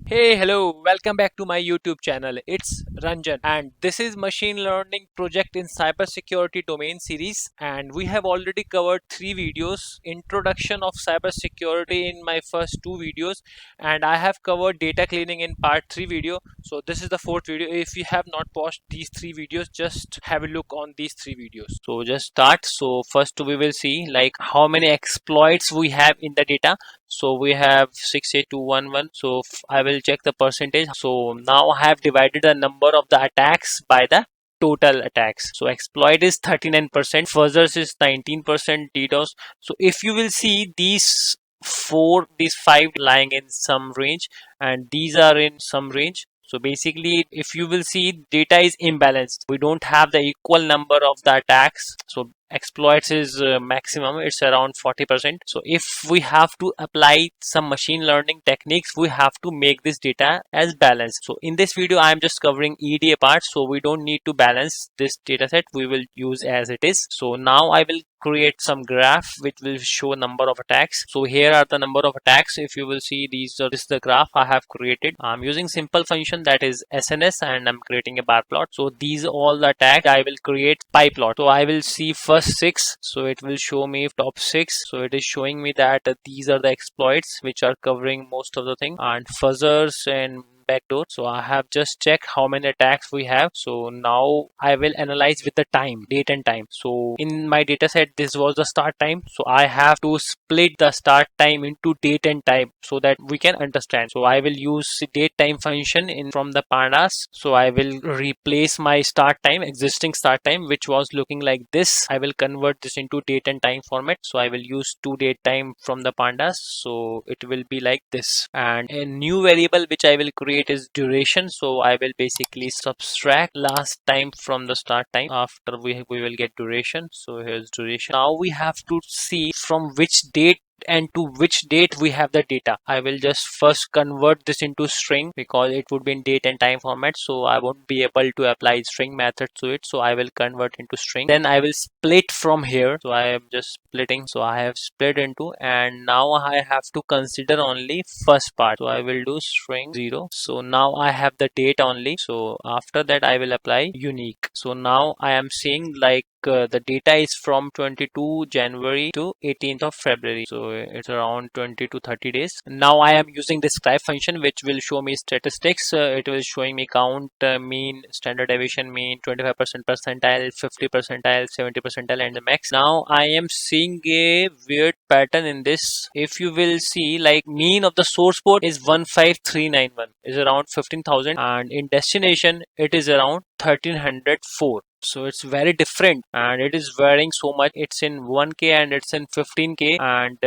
Hey, hello, welcome back to my YouTube channel. It's Ranjan, and this is machine learning project in cybersecurity domain series. And we have already covered three videos: introduction of cybersecurity in my first two videos, and I have covered data cleaning in part three video. So this is the fourth video. If you have not watched these three videos, just have a look on these three videos. So just start. So first we will see like how many exploits we have in the data. So we have 68211. So I will check the percentage. So now I have divided the number of the attacks by the total attacks. So exploit is 39%, fuzzers is 19%, DDoS. So if you will see these five lying in some range and these are in some range. So basically, if you will see, data is imbalanced. We don't have the equal number of the attacks. So exploits is maximum, it's around 40%. So if we have to apply some machine learning techniques, we have to make this data as balanced. So in this video I am just covering EDA part, so we don't need to balance this data set, we will use as it is. So now I will create some graph which will show number of attacks. So here are the number of attacks. If you will see, this is the graph I have created. I'm using simple function, that is SNS, and I'm creating a bar plot. So these all the attacks I will create pie plot. So I will see first six, so it will show me top six. So it is showing me that these are the exploits which are covering most of the thing, and fuzzers and backdoor. So I have just checked how many attacks we have. So now I will analyze with the time, date and time. So in my data set, this was the start time. So I have to split the start time into date and time so that we can understand. So I will use date time function in from the pandas. So I will replace my start time, existing start time, which was looking like this. I will convert this into date and time format. So I will use to date time from the pandas. So it will be like this, and a new variable which I will create is duration. So I will basically subtract last time from the start time. After we will get duration. So here's duration. Now we have to see from which date and to which date we have the data. I will just first convert this into string because it would be in date and time format, so I won't be able to apply string method to it. So I will convert into string, then I will split from here. So I am just splitting, so I have split into, and now I have to consider only first part. So I will do string 0. So now I have the date only. So after that I will apply unique. So now I am seeing like the data is from 22 January to 18th of February. So it's around 20 to 30 days. Now I am using this describe function which will show me statistics. It will showing me count, mean, standard deviation, mean, 25% percentile, 50 percentile, 70 percentile, and the max. Now I am seeing a weird pattern in this. If you will see, like mean of the source port is 15391, is around 15,000, and in destination it is around 1304. So it's very different and it is varying so much. It's in 1k and it's in 15k, and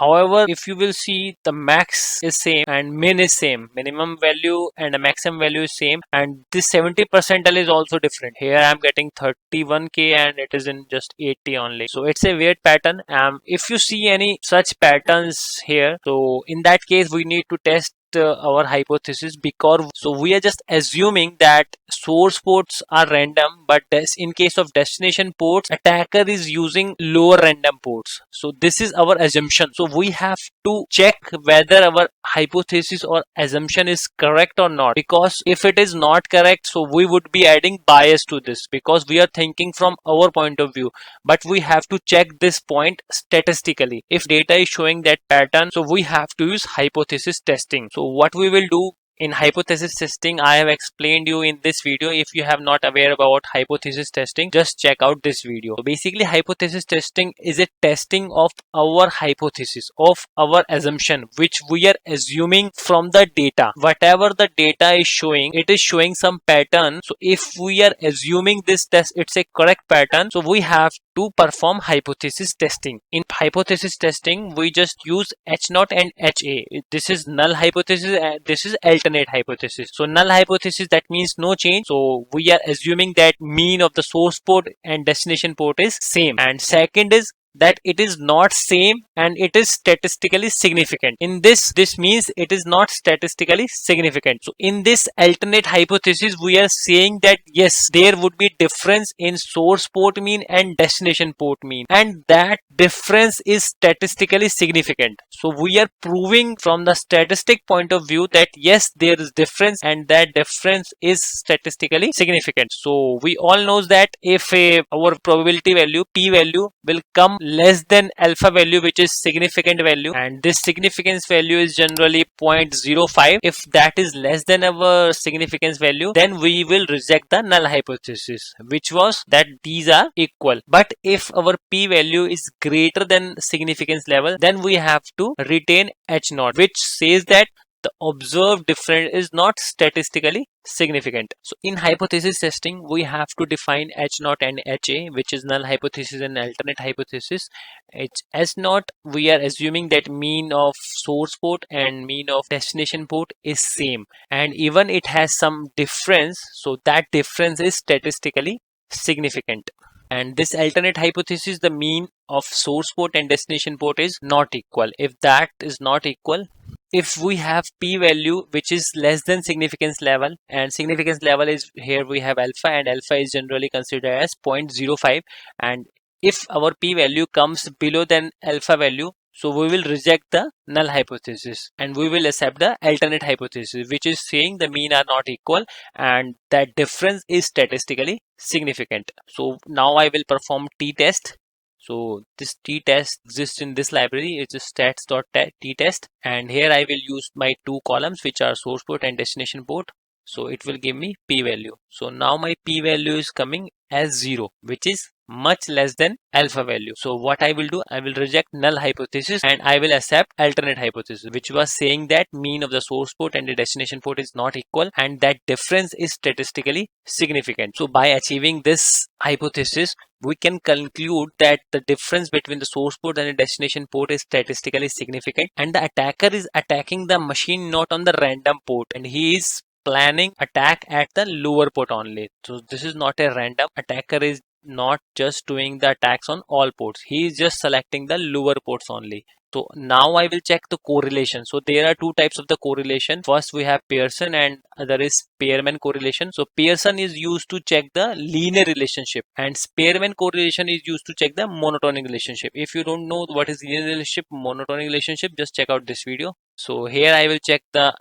however if you will see, the max is same and min is same, minimum value and the maximum value is same, and this 70 percentile is also different. Here I'm getting 31k and it is in just 80 only. So it's a weird pattern. If you see any such patterns here, so in that case we need to test our hypothesis, because so we are just assuming that source ports are random, but in case of destination ports, attacker is using lower random ports. So this is our assumption. So we have to check whether our hypothesis or assumption is correct or not, because if it is not correct, so we would be adding bias to this because we are thinking from our point of view, but we have to check this point statistically. If data is showing that pattern, so we have to use hypothesis testing. So what we will do in hypothesis testing, I have explained you in this video. If you have not aware about hypothesis testing, just check out this video. So basically hypothesis testing is a testing of our hypothesis, of our assumption, which we are assuming from the data. Whatever the data is showing, it is showing some pattern. So if we are assuming this test, it's a correct pattern, so we have to perform hypothesis testing. In hypothesis testing, we just use H0 and HA. This is null hypothesis and this is alternate hypothesis. So null hypothesis, that means no change. So we are assuming that mean of the source port and destination port is same. And second is that it is not same and it is statistically significant. In this means it is not statistically significant. So in this alternate hypothesis, we are saying that yes, there would be difference in source port mean and destination port mean, and that difference is statistically significant. So we are proving from the statistic point of view that yes, there is difference and that difference is statistically significant. So we all knows that if our probability value p value will come less than alpha value, which is significant value, and this significance value is generally 0.05, if that is less than our significance value, then we will reject the null hypothesis, which was that these are equal. But if our p value is greater than significance level, then we have to retain h naught, which says that the observed difference is not statistically significant. So in hypothesis testing, we have to define h naught and ha, which is null hypothesis and alternate hypothesis. H naught, we are assuming that mean of source port and mean of destination port is same, and even it has some difference, so that difference is statistically significant. And this alternate hypothesis, the mean of source port and destination port is not equal. If that is not equal, if we have p value which is less than significance level, and significance level is here we have alpha, and alpha is generally considered as 0.05, and if our p value comes below than alpha value, so we will reject the null hypothesis and we will accept the alternate hypothesis, which is saying the mean are not equal and that difference is statistically significant. So now I will perform t-test. So this t-test exists in this library. It's a stats.t-test, and here I will use my two columns, which are source port and destination port. So it will give me p value. So now my p value is coming as 0, which is much less than alpha value. So what I will do, I will reject null hypothesis and I will accept alternate hypothesis, which was saying that mean of the source port and the destination port is not equal and that difference is statistically significant. So by achieving this hypothesis, we can conclude that the difference between the source port and the destination port is statistically significant, and the attacker is attacking the machine not on the random port, and he is planning attack at the lower port only. So this is not a random attacker, is not just doing the attacks on all ports, he is just selecting the lower ports only. So now I will check the correlation. So there are two types of the correlation. First we have Pearson and other is Spearman correlation. So Pearson is used to check the linear relationship and Spearman correlation is used to check the monotonic relationship. If you don't know what is linear relationship, monotonic relationship, just check out this video. So here I will check the,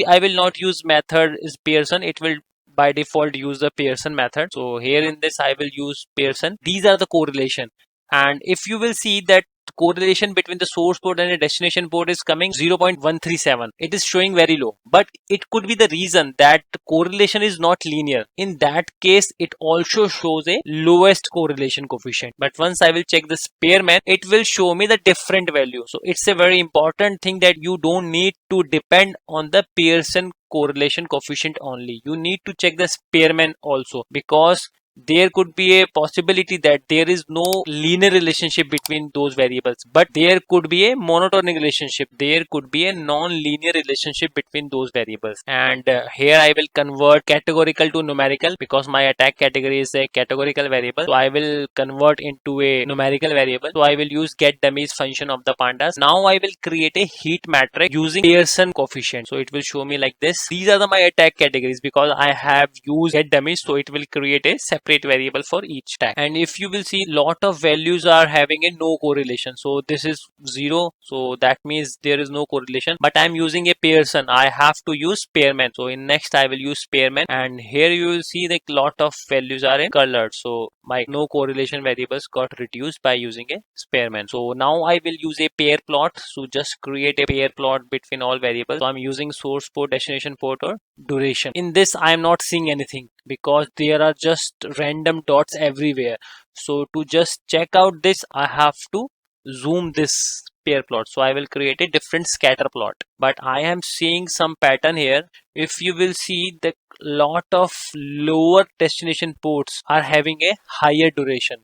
I will not use method is Pearson, it will by default use the Pearson method. So here in this I will use Pearson. These are the correlation, and if you will see that correlation between the source port and the destination port is coming 0.137, it is showing very low, but it could be the reason that the correlation is not linear. In that case it also shows a lowest correlation coefficient, but once I will check the Spearman, it will show me the different value. So it's a very important thing that you don't need to depend on the Pearson correlation coefficient only, you need to check the Spearman also, because there could be a possibility that there is no linear relationship between those variables, but there could be a monotonic relationship, there could be a non-linear relationship between those variables. And here I will convert categorical to numerical, because my attack category is a categorical variable, so I will convert into a numerical variable. So I will use get dummies function of the pandas. Now I will create a heat matrix using Pearson coefficient, so it will show me like this. These are my attack categories, because I have used get dummies, so it will create a separate variable for each tag. And if you will see, lot of values are having a no correlation. So this is 0, so that means there is no correlation, but I'm using a Pearson, I have to use Spearman. So in next I will use Spearman, and here you will see that lot of values are in colored, so my no correlation variables got reduced by using a Spearman. So now I will use a pair plot, so just create a pair plot between all variables. So I'm using source port, destination port, or duration. In this I am not seeing anything because there are just random dots everywhere. So to just check out this, I have to zoom this pair plot. So I will create a different scatter plot, but I am seeing some pattern here. If you will see, the lot of lower destination ports are having a higher duration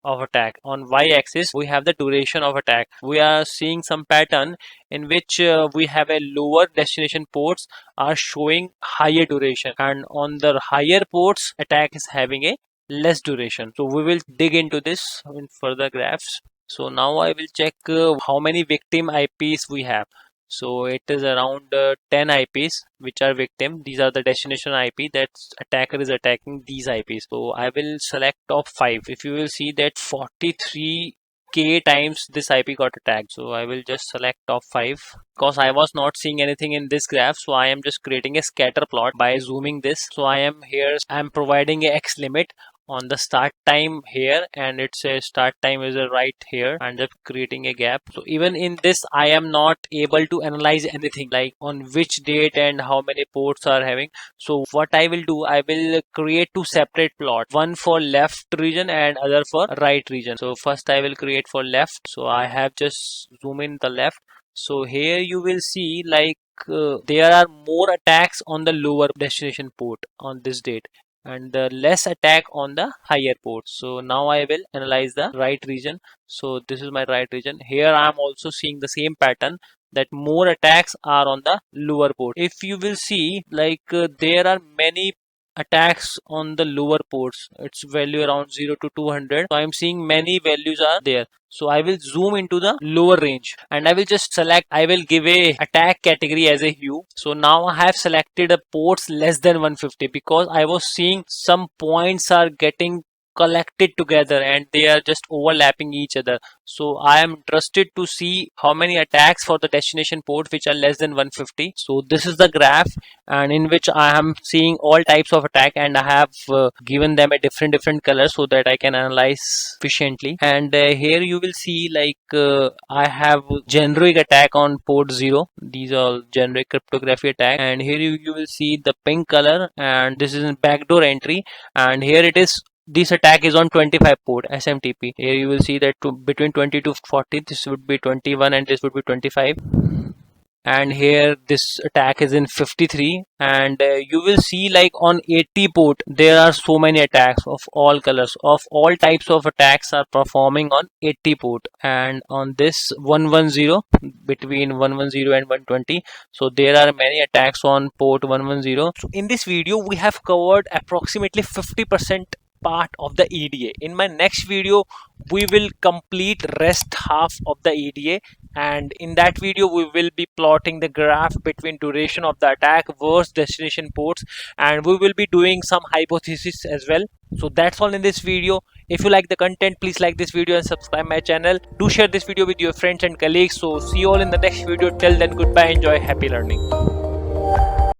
of attack. On y-axis we have the duration of attack. We are seeing some pattern in which we have a lower destination ports are showing higher duration, and on the higher ports attack is having a less duration. So we will dig into this in further graphs. So now I will check how many victim IPs we have. So it is around 10 IPs which are victim. These are the destination IP that attacker is attacking these IPs. So I will select top 5. If you will see that 43k times this IP got attacked. So I will just select top 5 because I was not seeing anything in this graph. So I am just creating a scatter plot by zooming this. So I am here, I am providing a X limit on the start time here, and it says start time is right here, and just creating a gap. So even in this I am not able to analyze anything like on which date and how many ports are having. So what I will do, I will create two separate plots, one for left region and other for right region. So first I will create for left. So I have just zoom in the left. So here you will see like there are more attacks on the lower destination port on this date and the less attack on the higher port. So now I will analyze the right region. So this is my right region. Here I am also seeing the same pattern that more attacks are on the lower port. If you will see like there are many attacks on the lower ports. Its value around 0 to 200. So I am seeing many values are there. So I will zoom into the lower range and I will just select, I will give a attack category as a hue. So now I have selected a ports less than 150 because I was seeing some points are getting collected together and they are just overlapping each other. So I am interested to see how many attacks for the destination port which are less than 150. So this is the graph, and in which I am seeing all types of attack, and I have given them a different color so that I can analyze efficiently. And here you will see like I have generic attack on port 0. These are generic cryptography attack, and here you will see the pink color, and this is backdoor entry, and here it is, this attack is on 25 port SMTP. Here you will see that between 20 to 40 this would be 21 and this would be 25, and here this attack is in 53, and you will see like on 80 port there are so many attacks of all colors, of all types of attacks are performing on 80 port, and on this 110, between 110 and 120, so there are many attacks on port 110. So in this video we have covered approximately 50% part of the EDA. In my next video we will complete rest half of the EDA, and in that video we will be plotting the graph between duration of the attack versus destination ports, and we will be doing some hypothesis as well. So that's all in this video. If you like the content, please like this video and subscribe my channel. Do share this video with your friends and colleagues. So see you all in the next video. Till then, goodbye, enjoy, happy learning.